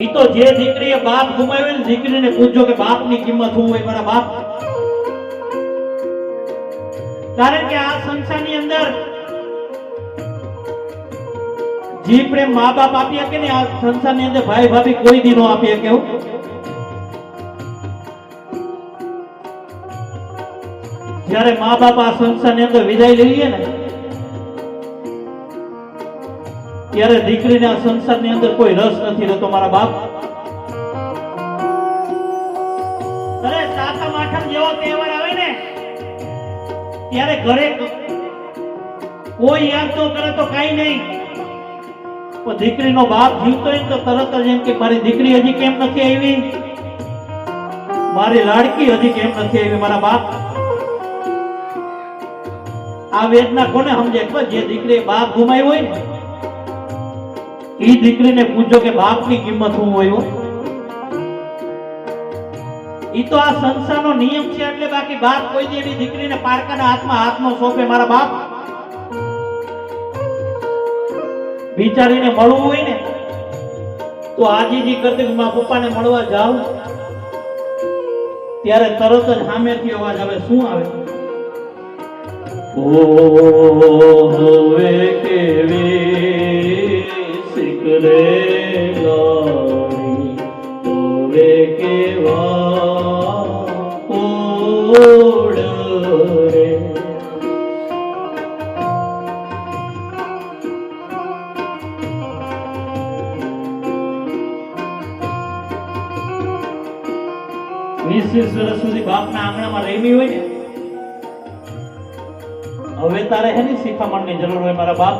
તો જે દીકરીએ બાપ ગુમાવ્યો ને દીકરીને પૂછજો કે બાપની કિંમત શું હોય મારા બાપ. કારણ કે આ સંસારની અંદર જે પ્રેમ મા બાપ આપી શકે ને આ સંસારની અંદર ભાઈ ભાભી કોઈ દી નો આપી શકે. જ્યારે મા બાપ આ સંસારની અંદર વિદાય લઈ લે ને ત્યારે દીકરીને આ સંસારની અંદર કોઈ રસ નથી રહેતો મારા બાપ. અરે સાતમ આઠમ જેવો તહેવાર આવે ને ત્યારે ઘરે કોઈ યાદ ન કરે તો કઈ નહીં, પણ દીકરીનો બાપ જીવતો હોય તો તરત જ એમ કે મારી દીકરી હજી કેમ નથી આવી, મારી લાડકી હજી કેમ નથી આવી મારા બાપ. આ વેદના કોને સમજે? જે દીકરીએ બાપ ગુમાવ્યો હોય ને એ દીકરીને પૂછજો કે બાપની કિંમત શું હોય. ઈ તો આ સંસારનો નિયમ છે એટલે, બાકી બાપ કોઈ દી એની દીકરીને પારકાના હાથમાં હાથ નો સોંપે મારા બાપ. બિચારીને મળવું હોય ને તો આજીજી કરતી મારા પપ્પાને મળવા જાવ ત્યારે તરત જ સામેથી અવાજ આવે. શું આવે? ઓ હવે કેવી સિકરે લારી હવે કેવા ઓડ રે. વીસ વર્ષ સુધી બાપના આંગણામાં રહેમી હોય ને હવે તારે હે ને શિખામણની જરૂર હોય મારા બાપ.